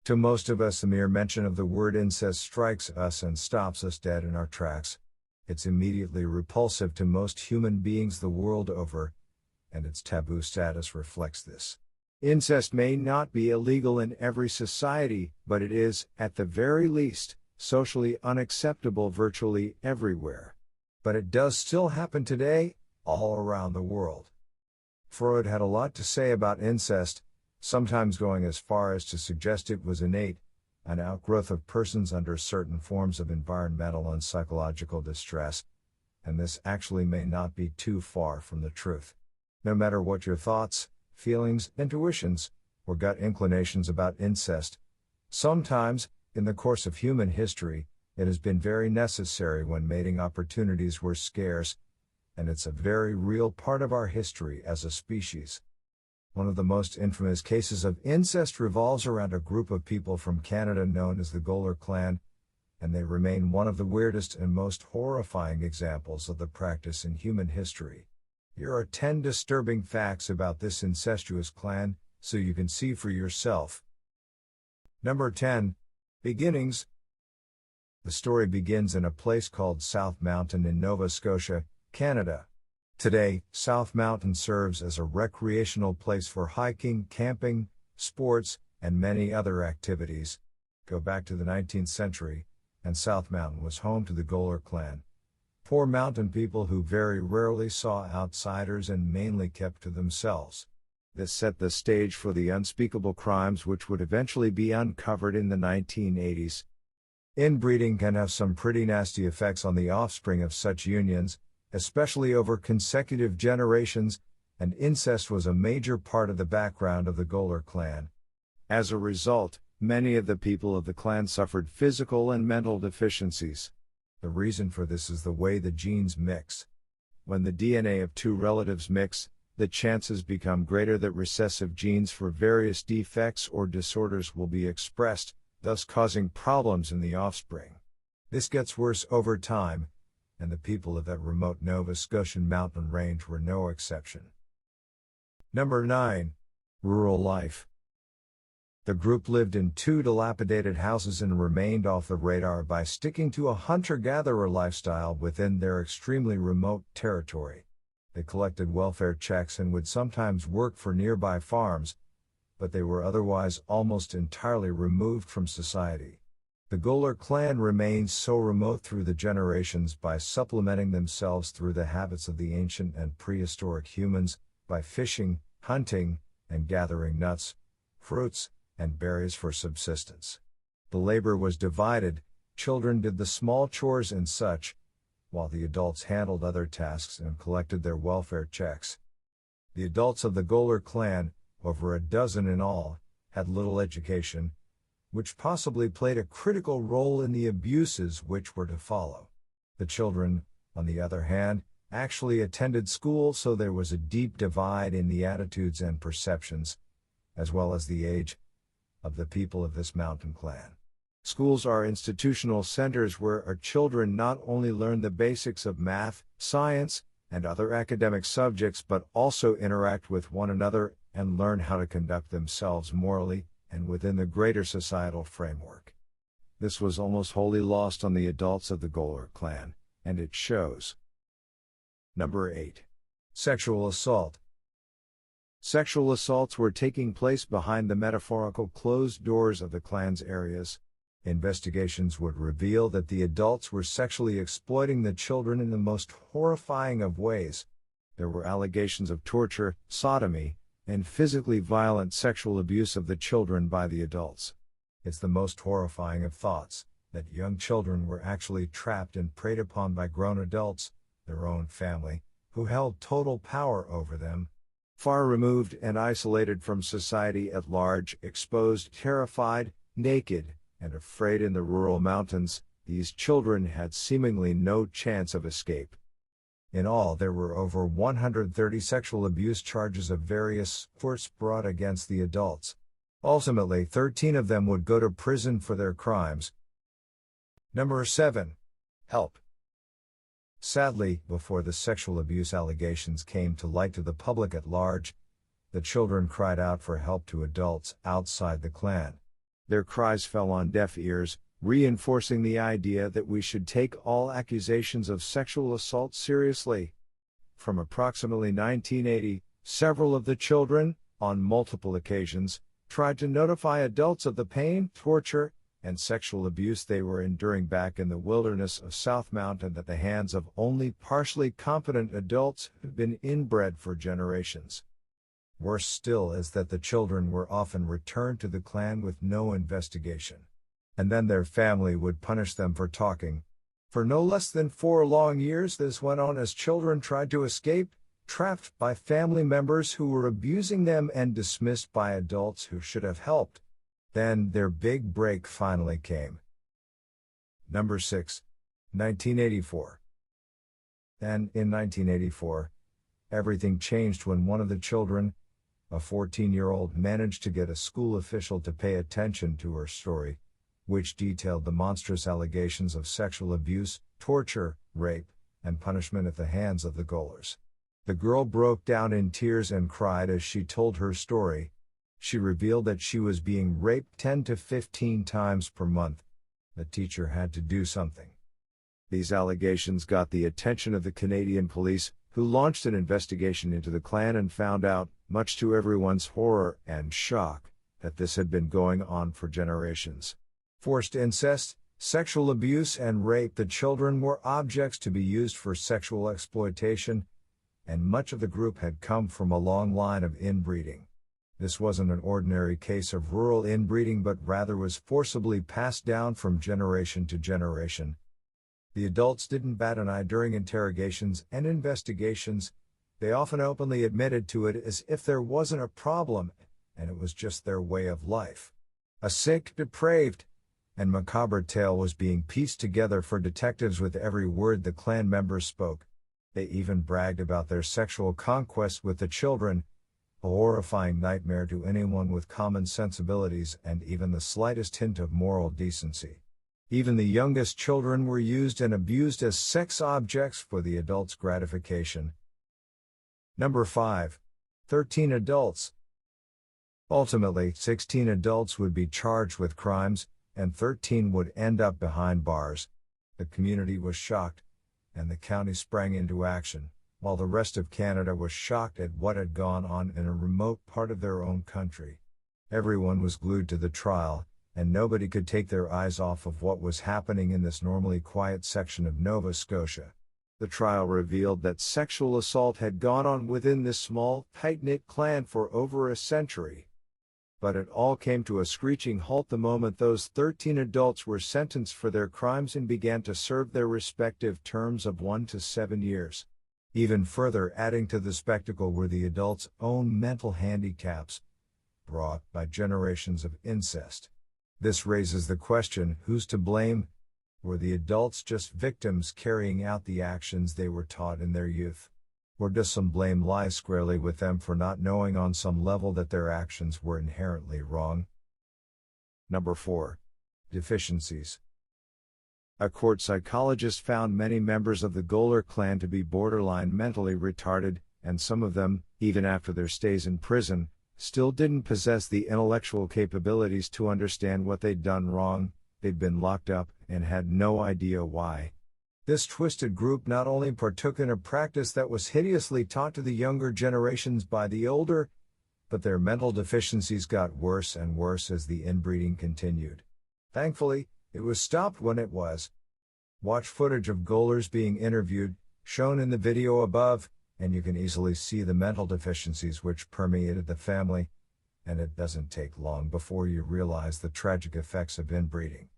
To most of us, the mere mention of the word incest strikes us and stops us dead in our tracks. It's immediately repulsive to most human beings the world over, and its taboo status reflects this. Incest may not be illegal in every society, but it is, at the very least, socially unacceptable virtually everywhere. But it does still happen today, all around the world. Freud had a lot to say about incest, sometimes going as far as to suggest it was innate, an outgrowth of persons under certain forms of environmental and psychological distress, and this actually may not be too far from the truth. No matter what your thoughts, feelings, intuitions, or gut inclinations about incest, sometimes, in the course of human history, it has been very necessary when mating opportunities were scarce, and it's a very real part of our history as a species. One of the most infamous cases of incest revolves around a group of people from Canada known as the Goler clan, and they remain one of the weirdest and most horrifying examples of the practice in human history. Here are 10 disturbing facts about this incestuous clan, so you can see for yourself. Number 10. Beginnings. The story begins in a place called South Mountain in Nova Scotia, Canada. Today, South Mountain serves as a recreational place for hiking, camping, sports, and many other activities. Go back to the 19th century, and South Mountain was home to the Goler clan. Poor mountain people who very rarely saw outsiders and mainly kept to themselves. This set the stage for the unspeakable crimes which would eventually be uncovered in the 1980s. Inbreeding can have some pretty nasty effects on the offspring of such unions, especially over consecutive generations, and incest was a major part of the background of the Goler clan. As a result, many of the people of the clan suffered physical and mental deficiencies. The reason for this is the way the genes mix. When the DNA of two relatives mix, the chances become greater that recessive genes for various defects or disorders will be expressed, thus causing problems in the offspring. This gets worse over time, and the people of that remote Nova Scotian mountain range were no exception. Number 9. Rural life. The group lived in 2 dilapidated houses and remained off the radar by sticking to a hunter-gatherer lifestyle within their extremely remote territory. They collected welfare checks and would sometimes work for nearby farms, but they were otherwise almost entirely removed from society. The Goler clan remains so remote through the generations by supplementing themselves through the habits of the ancient and prehistoric humans, by fishing, hunting, and gathering nuts, fruits, and berries for subsistence. The labor was divided, children did the small chores and such, while the adults handled other tasks and collected their welfare checks. The adults of the Goler clan, over a dozen in all, had little education, which possibly played a critical role in the abuses which were to follow. The children, on the other hand, actually attended school, so there was a deep divide in the attitudes and perceptions, as well as the age, of the people of this mountain clan. Schools are institutional centers where our children not only learn the basics of math, science, and other academic subjects but also interact with one another and learn how to conduct themselves morally and within the greater societal framework. This was almost wholly lost on the adults of the Goler clan, and it shows. Number 8. Sexual assault. Sexual assaults were taking place behind the metaphorical closed doors of the clan's areas. Investigations would reveal that the adults were sexually exploiting the children in the most horrifying of ways. There were allegations of torture, sodomy, and physically violent sexual abuse of the children by the adults. It's the most horrifying of thoughts, that young children were actually trapped and preyed upon by grown adults, their own family, who held total power over them. Far removed and isolated from society at large, exposed, terrified, naked, and afraid in the rural mountains, these children had seemingly no chance of escape. In all, there were over 130 sexual abuse charges of various sorts brought against the adults. Ultimately, 13 of them would go to prison for their crimes. Number 7. Help. Sadly, before the sexual abuse allegations came to light to the public at large, the children cried out for help to adults outside the clan. Their cries fell on deaf ears, reinforcing the idea that we should take all accusations of sexual assault seriously. From approximately 1980, several of the children, on multiple occasions, tried to notify adults of the pain, torture, and sexual abuse they were enduring back in the wilderness of South Mountain at the hands of only partially competent adults who'd been inbred for generations. Worse still is that the children were often returned to the clan with no investigation. And then their family would punish them for talking. For no less than 4 long years this went on as children tried to escape, trapped by family members who were abusing them and dismissed by adults who should have helped. Then their big break finally came. Number 6. 1984. Then, in 1984, everything changed when one of the children, a 14-year-old, managed to get a school official to pay attention to her story, which detailed the monstrous allegations of sexual abuse, torture, rape, and punishment at the hands of the Golers. The girl broke down in tears and cried as she told her story. She revealed that she was being raped 10 to 15 times per month. The teacher had to do something. These allegations got the attention of the Canadian police, who launched an investigation into the clan and found out, much to everyone's horror and shock, that this had been going on for generations. Forced incest, sexual abuse, and rape. The children were objects to be used for sexual exploitation, and much of the group had come from a long line of inbreeding. This wasn't an ordinary case of rural inbreeding but rather was forcibly passed down from generation to generation. The adults didn't bat an eye during interrogations and investigations. They often openly admitted to it as if there wasn't a problem, and it was just their way of life. A sick, depraved, and macabre tale was being pieced together for detectives with every word the clan members spoke. They even bragged about their sexual conquests with the children, a horrifying nightmare to anyone with common sensibilities and even the slightest hint of moral decency. Even the youngest children were used and abused as sex objects for the adults' gratification. Number 5. 13 adults. Ultimately, 16 adults would be charged with crimes, and 13 would end up behind bars. The community was shocked, and the county sprang into action, while the rest of Canada was shocked at what had gone on in a remote part of their own country. Everyone was glued to the trial, and nobody could take their eyes off of what was happening in this normally quiet section of Nova Scotia. The trial revealed that sexual assault had gone on within this small, tight-knit clan for over a century. But it all came to a screeching halt the moment those 13 adults were sentenced for their crimes and began to serve their respective terms of 1 to 7 years. Even further adding to the spectacle were the adults' own mental handicaps, brought by generations of incest. This raises the question, who's to blame? Were the adults just victims carrying out the actions they were taught in their youth? Or does some blame lie squarely with them for not knowing on some level that their actions were inherently wrong? Number 4. Deficiencies. A court psychologist found many members of the Goler clan to be borderline mentally retarded, and some of them, even after their stays in prison, still didn't possess the intellectual capabilities to understand what they'd done wrong. They'd been locked up and had no idea why. This twisted group not only partook in a practice that was hideously taught to the younger generations by the older, but their mental deficiencies got worse and worse as the inbreeding continued. Thankfully, it was stopped when it was. Watch footage of Golers being interviewed, shown in the video above, and you can easily see the mental deficiencies which permeated the family, and it doesn't take long before you realize the tragic effects of inbreeding.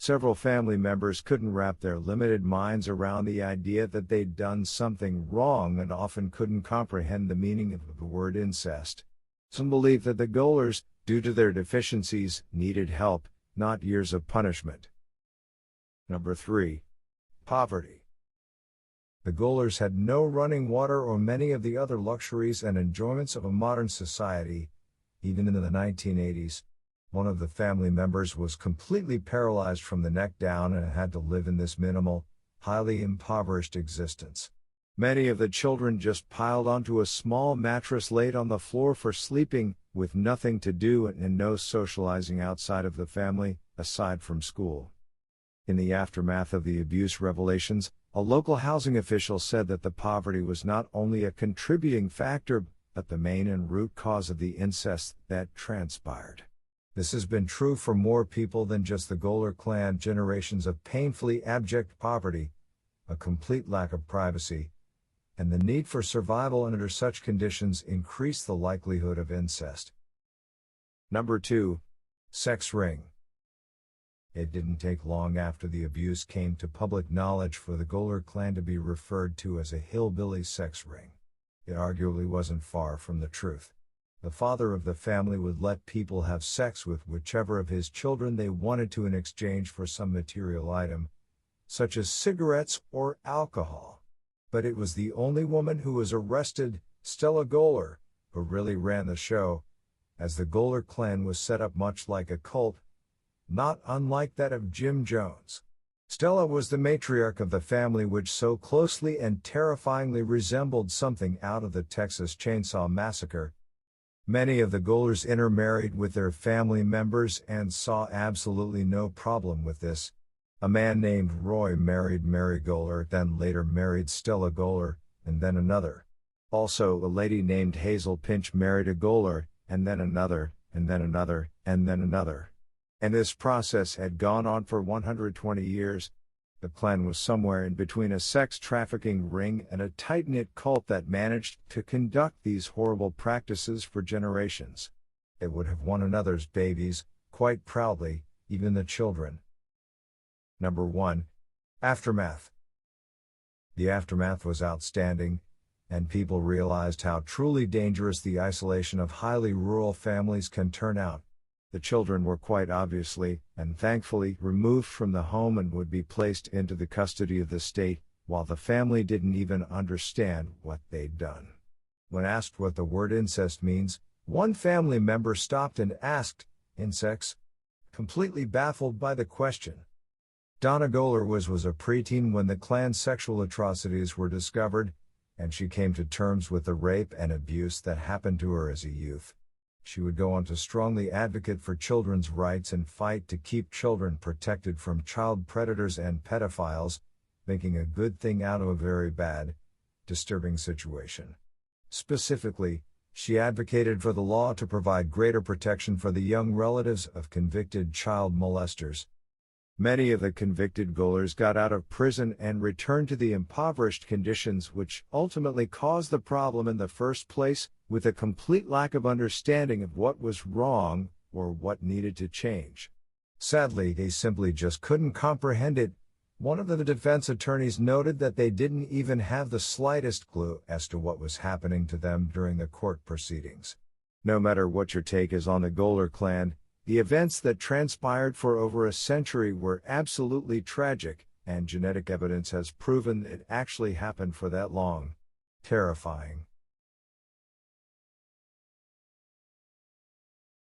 Several family members couldn't wrap their limited minds around the idea that they'd done something wrong and often couldn't comprehend the meaning of the word incest. Some believed that the Golers, due to their deficiencies, needed help, not years of punishment. Number 3. Poverty. The Golers had no running water or many of the other luxuries and enjoyments of a modern society. Even in the 1980s, one of the family members was completely paralyzed from the neck down and had to live in this minimal, highly impoverished existence. Many of the children just piled onto a small mattress laid on the floor for sleeping, with nothing to do and no socializing outside of the family, aside from school. In the aftermath of the abuse revelations, a local housing official said that the poverty was not only a contributing factor, but the main and root cause of the incest that transpired. This has been true for more people than just the Goler clan. Generations of painfully abject poverty, a complete lack of privacy, and the need for survival under such conditions increase the likelihood of incest. Number 2. Sex ring. It didn't take long after the abuse came to public knowledge for the Goler clan to be referred to as a hillbilly sex ring. It arguably wasn't far from the truth. The father of the family would let people have sex with whichever of his children they wanted to in exchange for some material item, such as cigarettes or alcohol. But it was the only woman who was arrested, Stella Goler, who really ran the show, as the Goler clan was set up much like a cult, not unlike that of Jim Jones. Stella was the matriarch of the family, which so closely and terrifyingly resembled something out of the Texas Chainsaw Massacre. Many of the Golers intermarried with their family members and saw absolutely no problem with this. A man named Roy married Mary Goler, then later married Stella Goler, and then another. Also, a lady named Hazel Pinch married a Goler, and then another, and then another, and then another. And this process had gone on for 120 years. The clan was somewhere in between a sex trafficking ring and a tight-knit cult that managed to conduct these horrible practices for generations. It would have one another's babies, quite proudly, even the children. Number 1. Aftermath. The aftermath was outstanding, and people realized how truly dangerous the isolation of highly rural families can turn out. The children were quite obviously, and thankfully, removed from the home and would be placed into the custody of the state, while the family didn't even understand what they'd done. When asked what the word incest means, one family member stopped and asked, "Insects?" completely baffled by the question. Donna Goler was a preteen when the clan's sexual atrocities were discovered, and she came to terms with the rape and abuse that happened to her as a youth. She would go on to strongly advocate for children's rights and fight to keep children protected from child predators and pedophiles, making a good thing out of a very bad, disturbing situation. Specifically, she advocated for the law to provide greater protection for the young relatives of convicted child molesters. Many of the convicted Golers got out of prison and returned to the impoverished conditions which ultimately caused the problem in the first place, with a complete lack of understanding of what was wrong or what needed to change. Sadly, they simply just couldn't comprehend it. One of the defense attorneys noted that they didn't even have the slightest clue as to what was happening to them during the court proceedings. No matter what your take is on the Goler clan, the events that transpired for over a century were absolutely tragic, and genetic evidence has proven it actually happened for that long. Terrifying.